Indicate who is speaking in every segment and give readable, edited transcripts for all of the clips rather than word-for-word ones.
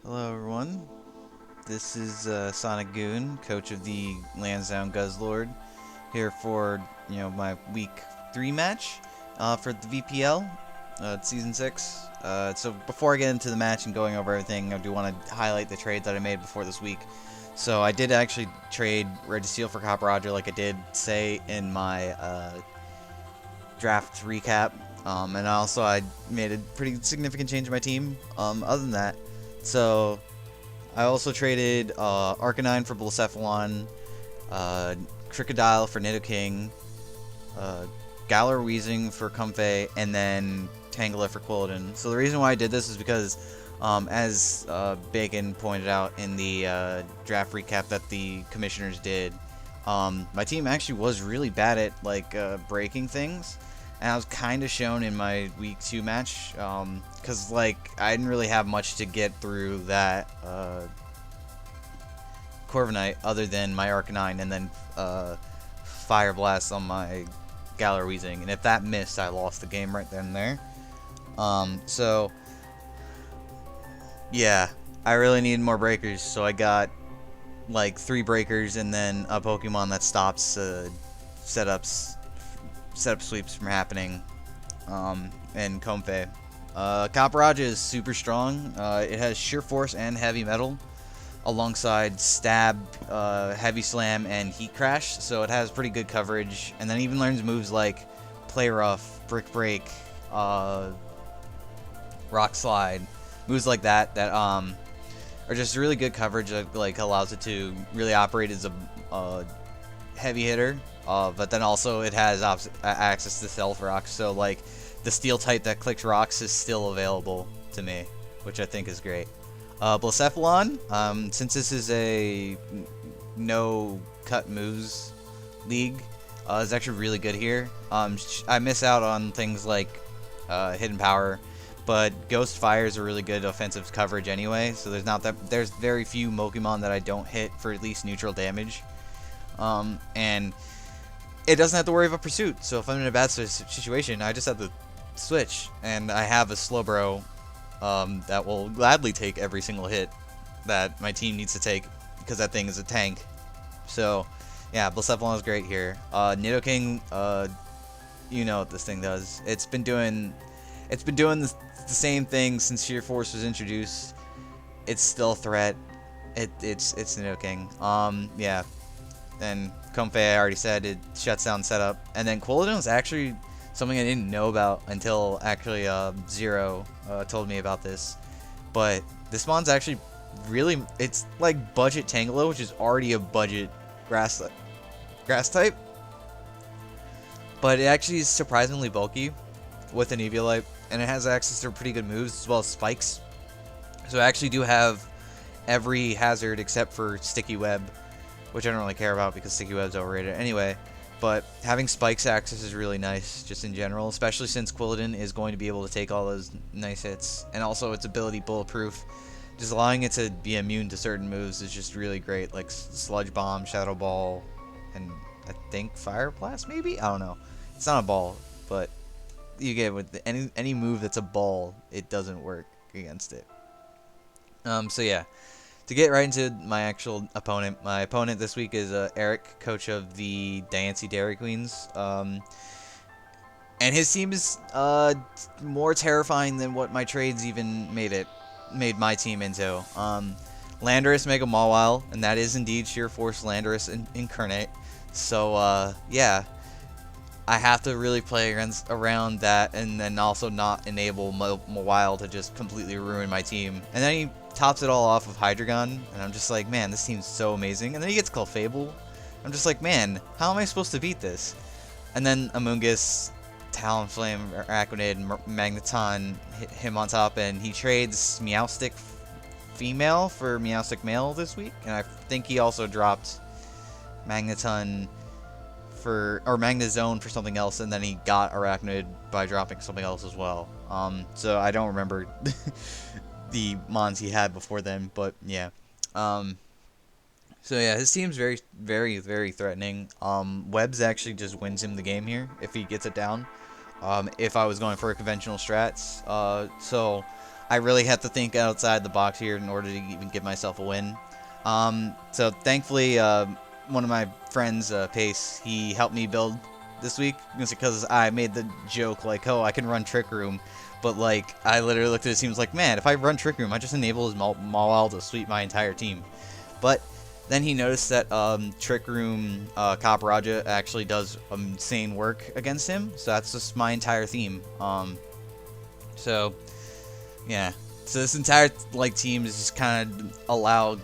Speaker 1: Hello everyone, this is SonicGoon, coach of the Lansdowne Guzzlord, here for my week 3 match for the VPL, it's season 6. So before I get into the match and going over everything, I do want to highlight the trades that I made before this week. So I did actually trade Registeel for Copper Roger, like I did say in my draft recap. And also I made a pretty significant change in my team. Other than that, so I also traded Arcanine for Blacephalon, Crocodile for Nidoking, Galar Weezing for Comfey, and then Tangela for Quilladin. So the reason why I did this is because, as Bacon pointed out in the draft recap that the commissioners did, my team actually was really bad at breaking things. And I was kind of shown in my week 2 match, because I didn't really have much to get through that Corviknight other than my Arcanine and then Fire Blast on my Galar Weezing. And if that missed, I lost the game right then and there. So yeah, I really needed more breakers, so I got 3 breakers and then a Pokemon that stops setup sweeps from happening, and Comfey. Copperage is super strong. It has Sheer Force and Heavy Metal, alongside Stab, Heavy Slam, and Heat Crash, so it has pretty good coverage, and then even learns moves like Play Rough, Brick Break, Rock Slide, moves like that are just really good coverage that allows it to really operate as a heavy hitter. But then also it has access to Stealth Rocks, so the Steel type that clicks rocks is still available to me, which I think is great. Blacephalon, since this is a no cut moves league, is actually really good here. I miss out on things like Hidden Power, but Ghost Fire is a really good offensive coverage anyway, so there's very few Pokemon that I don't hit for at least neutral damage. And it doesn't have to worry about pursuit, so if I'm in a bad situation, I just have to switch, and I have a Slowbro that will gladly take every single hit that my team needs to take, because that thing is a tank. So yeah, Blacephalon is great here. Nidoking, you know what this thing does. It's been doing the same thing since Sheer Force was introduced. It's still a threat. It's Nidoking. Yeah. And Comfey, I already said, it shuts down setup. And then Quilladin was actually something I didn't know about until actually Zero told me about this. But this mon's actually really, it's like budget Tangela, which is already a budget grass type. But it actually is surprisingly bulky with an Eviolite, and it has access to pretty good moves as well as spikes. So I actually do have every hazard except for Sticky Web, which I don't really care about because Sticky Web's overrated anyway. But having Spikes access is really nice, just in general, especially since Quilladin is going to be able to take all those nice hits. And also its ability Bulletproof, just allowing it to be immune to certain moves is just really great, like Sludge Bomb, Shadow Ball, and I think Fire Blast maybe? I don't know. It's not a ball, but you get with any move that's a ball, it doesn't work against it. So yeah. To get right into my actual opponent, my opponent this week is Eric, coach of the Diancie Dairy Queens. And his team is more terrifying than what my trades even made my team into. Landorus, Mega Mawile, and that is indeed Sheer Force Landorus Incarnate. So yeah, I have to really play around that, and then also not enable Mawile to just completely ruin my team. And then he tops it all off with Hydreigon, and I'm just like, man, this team's so amazing. And then he gets Clefable. I'm just like, man, how am I supposed to beat this? And then Amoonguss, Talonflame, Araquanid, Magneton hit him on top, and he trades Meowstic female for Meowstic male this week. And I think he also dropped Magneton or Magnezone for something else, and then he got Arachnid by dropping something else as well. So I don't remember the mons he had before then, but yeah. So yeah, his team's very, very, very threatening. Webbs actually just wins him the game here if he gets it down. If I was going for a conventional strats, so I really have to think outside the box here in order to even give myself a win. So thankfully, one of my friends, Pace, he helped me build this week because I made the joke like, oh, I can run Trick Room, but like I literally looked at his team and was like, man, if I run Trick Room, I just enable his Mawile to sweep my entire team. But then he noticed that Trick Room Kaparaja actually does insane work against him, so that's just my entire theme. So yeah, so this entire like team is just kind of allowed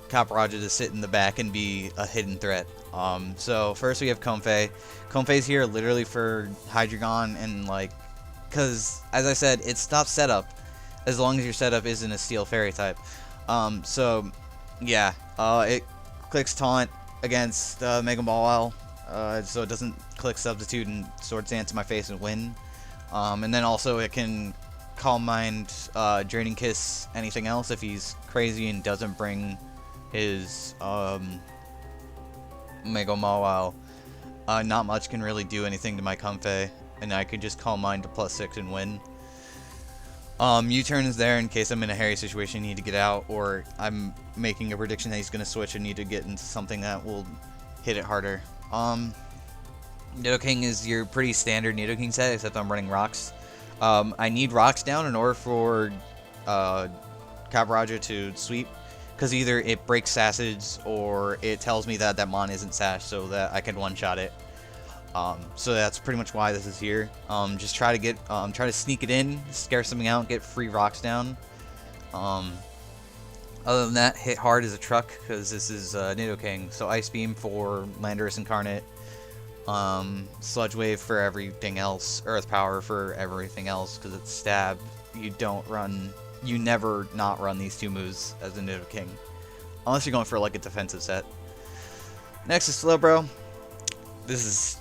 Speaker 1: Kaparaja to sit in the back and be a hidden threat. So first we have Comfey. Comfey's here literally for Hydreigon and like, because as I said, it stops setup as long as your setup isn't a Steel Fairy type. So yeah, it clicks Taunt against Mega Mawile, so it doesn't click Substitute and Swords Dance in my face and win. And then also it can Calm Mind, Draining Kiss, anything else if he's crazy and doesn't bring his Mega Mawile. Not much can really do anything to my Comfey, and I could just Calm Mind to +6 and win. U-turn is there in case I'm in a hairy situation, need to get out, or I'm making a prediction that he's going to switch and need to get into something that will hit it harder. Nidoking is your pretty standard Nidoking set, except I'm running Rocks. I need Rocks down in order for Kaparaja to sweep, because either it breaks Sassage or it tells me that that Mon isn't Sash, so that I can one-shot it. So that's pretty much why this is here. Just try to get, try to sneak it in, scare something out, get free Rocks down. Other than that, hit hard as a truck, because this is Nidoking. So Ice Beam for Landorus Incarnate. Sludge Wave for everything else. Earth Power for everything else, because it's Stab. You never not run these two moves as a Nidoking. Unless you're going for like a defensive set. Next is Slowbro. This is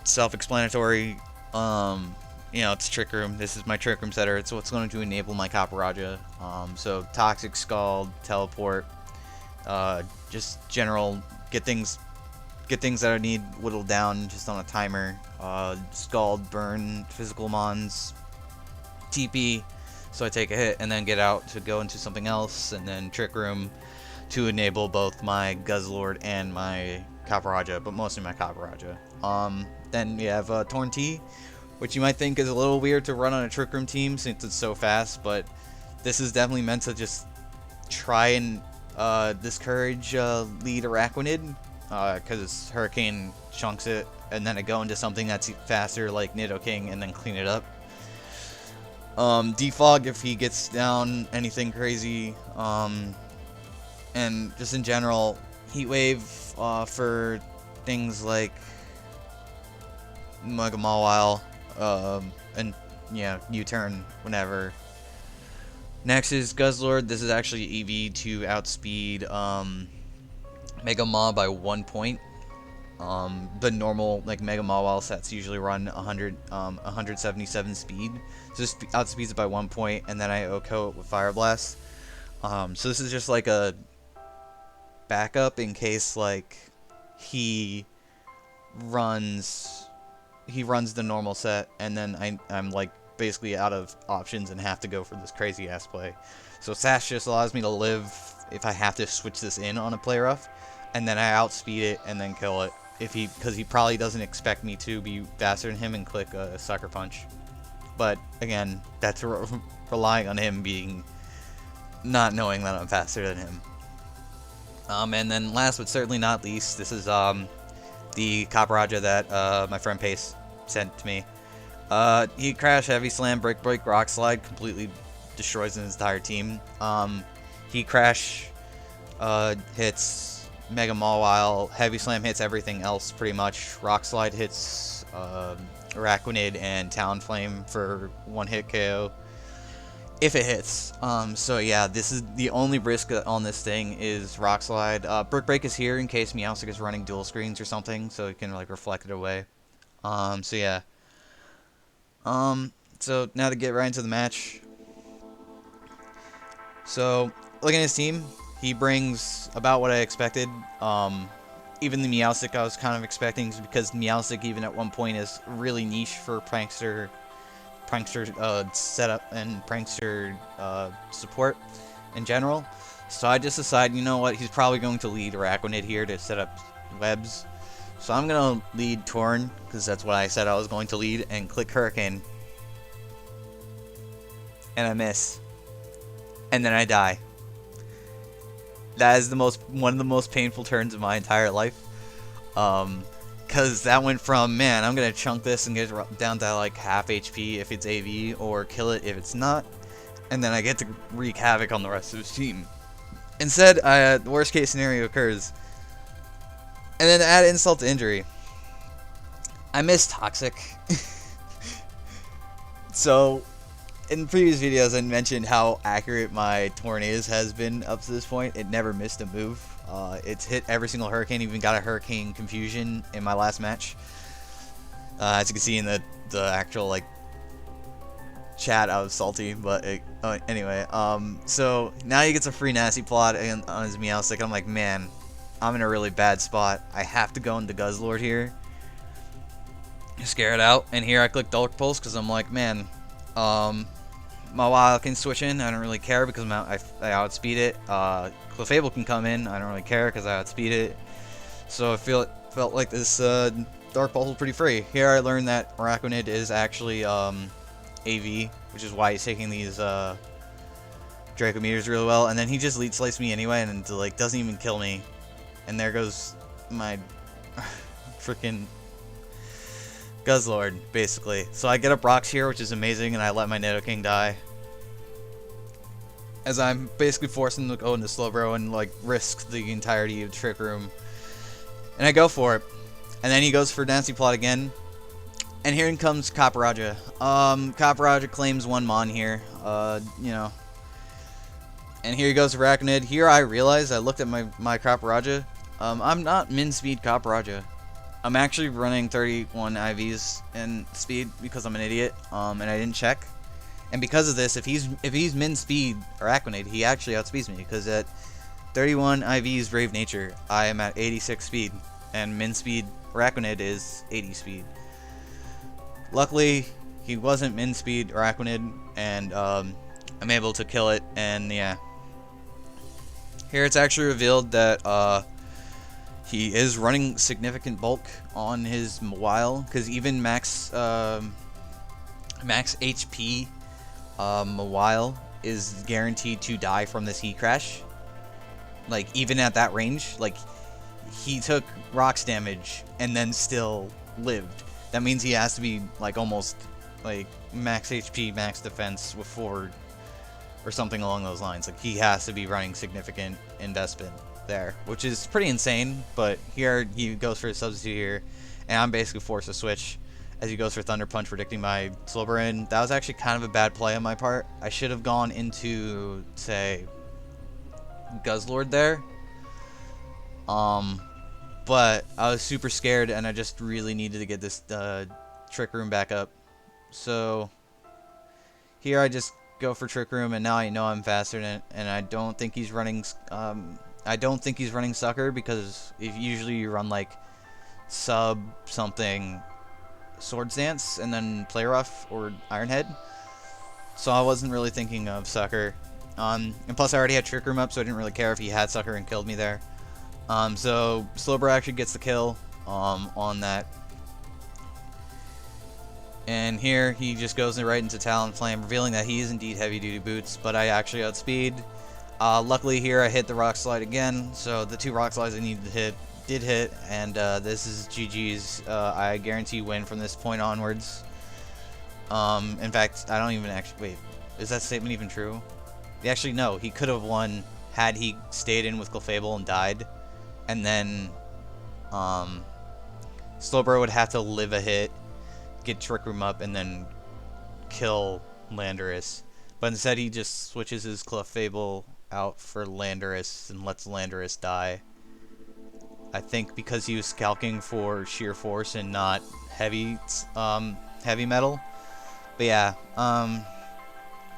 Speaker 1: self-explanatory. You know, it's Trick Room. This is my Trick Room setter. It's what's going to enable my Kaparaja. So Toxic, Scald, Teleport, just general get things that I need whittled down just on a timer. Scald, Burn, Physical Mons, TP, so I take a hit and then get out to go into something else, and then Trick Room to enable both my Guzzlord and my Kaparaja, but mostly my Kaparaja. Then we have Torn T, which you might think is a little weird to run on a Trick Room team since it's so fast, but this is definitely meant to just try and discourage lead Araquanid, because Hurricane chunks it, and then I go into something that's faster like Nidoking and then clean it up. Defog if he gets down anything crazy, and just in general, Heat Wave for things like Mega Mawile, and yeah, U-turn whenever. Next is Guzzlord. This is actually EV to outspeed Mega Maw by 1 point. The normal like Mega Mawile sets usually run 177 speed, so this outspeeds it by 1 point, and then I OHKO it with Fire Blast. So this is just like a backup in case like he runs the normal set, and then I'm like basically out of options and have to go for this crazy ass play. So Sash just allows me to live if I have to switch this in on a play rough, and then I outspeed it and then kill it because he probably doesn't expect me to be faster than him and click a Sucker Punch. But again, that's relying on him being not knowing that I'm faster than him. And then last but certainly not least, this is the Kaparaja that my friend Pace sent to me. Heat Crash, Heavy Slam, Break, Rock Slide completely destroys his entire team. Heat Crash hits Mega Mawile, Heavy Slam hits everything else pretty much. Rock Slide hits Araquanid and Talonflame for 1-hit KO. If it hits. So yeah, this is the only risk on this thing is Rock Slide. Break is here in case Meowstic is running dual screens or something, so it can like reflect it away. So yeah. So now to get right into the match. So looking at his team, he brings about what I expected. Even the Meowstic I was kind of expecting, because Meowstic even at one point is really niche for Prankster prankster setup and prankster support in general. So I just decided, you know what, he's probably going to lead Araquanid here to set up webs. So I'm going to lead Torn, because that's what I said I was going to lead, and click Hurricane. And I miss. And then I die. That is one of the most painful turns of my entire life. Because that went from, man, I'm going to chunk this and get it down to like half HP if it's AV, or kill it if it's not. And then I get to wreak havoc on the rest of his team. Instead, the worst case scenario occurs. And then to add insult to injury, I miss Toxic. So, in previous videos I mentioned how accurate my Tornado has been up to this point. It never missed a move. It's hit every single Hurricane, even got a Hurricane Confusion in my last match. As you can see in the actual, like, chat, I was salty, but anyway, so now he gets a free Nasty Plot on his Meowstic. I'm like, man, I'm in a really bad spot. I have to go into Guzzlord here, scare it out, and here I click Dark Pulse because I'm like, man, my Wild can switch in. I don't really care because I outspeed it. Clefable can come in. I don't really care because I outspeed it. So I felt like this Dark Pulse was pretty free. Here I learned that Araquanid is actually AV, which is why he's taking these Draco Meters really well, and then he just lead slices me anyway, and like doesn't even kill me, and there goes my freaking Guzzlord, basically. So I get up rocks here, which is amazing, and I let my Nidoking die, as I'm basically forcing him to go into Slowbro and like risk the entirety of Trick Room, and I go for it, and then he goes for Nasty Plot again. And here comes Copperajah. Copperajah claims one Mon here, you know. And here he goes to Araquanid. Here I realized, I looked at my Copperajah. I'm not min-speed Copperajah. I'm actually running 31 IVs in speed because I'm an idiot, and I didn't check. And because of this, if he's min-speed Araquanid, he actually outspeeds me, because at 31 IVs Brave Nature, I am at 86 speed, and min-speed Araquanid is 80 speed. Luckily, he wasn't min-speed Araquanid, and I'm able to kill it, and yeah. Here it's actually revealed that he is running significant bulk on his Mawile, because even max HP Mawile is guaranteed to die from this heat crash. Like, even at that range, like, he took rocks damage and then still lived. That means he has to be like almost like max HP, max defense with forward, or something along those lines. Like, he has to be running significant investment there, which is pretty insane. But here he goes for a substitute here, and I'm basically forced to switch as he goes for Thunder Punch, predicting my Slowbro. That was actually kind of a bad play on my part. I should have gone into, say, Guzzlord there. But I was super scared, and I just really needed to get this Trick Room back up. So here I just go for Trick Room, and now I know I'm faster than it, and I don't think he's running. I don't think he's running Sucker, because if usually you run like sub something Swords Dance and then Play Rough or Iron Head. So I wasn't really thinking of Sucker. And plus I already had Trick Room up, so I didn't really care if he had Sucker and killed me there. So Slowbro actually gets the kill on that. And here he just goes right into Talonflame, revealing that he is indeed heavy duty boots, but I actually outspeed. Luckily here I hit the Rock Slide again, so the 2 Rock Slides I needed to hit did hit, and this is GG's. I guarantee win from this point onwards. In fact, I don't even actually, wait, is that statement even true? Actually, no, he could have won had he stayed in with Clefable and died. And then Slowbro would have to live a hit, get Trick Room up, and then kill Landorus. But instead he just switches his Clefable out for Landorus and lets Landorus die. I think because he was scalking for sheer force and not heavy metal. But yeah,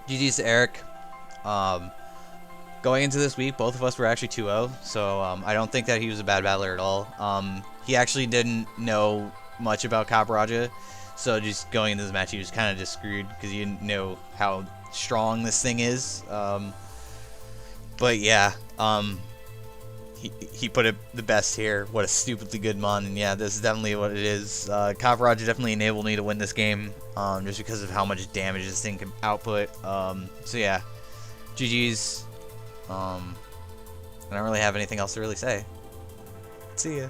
Speaker 1: GG's to Eric. Going into this week, both of us were actually 2-0, so I don't think that he was a bad battler at all. He actually didn't know much about Copperajah, So just going into this match, he was kind of just screwed because you didn't know how strong this thing is. But yeah, he put it the best here. What a stupidly good mon, and yeah, this is definitely what it is. Copper Roger definitely enabled me to win this game, just because of how much damage this thing can output. So yeah, GG's. I don't really have anything else to really say. See ya.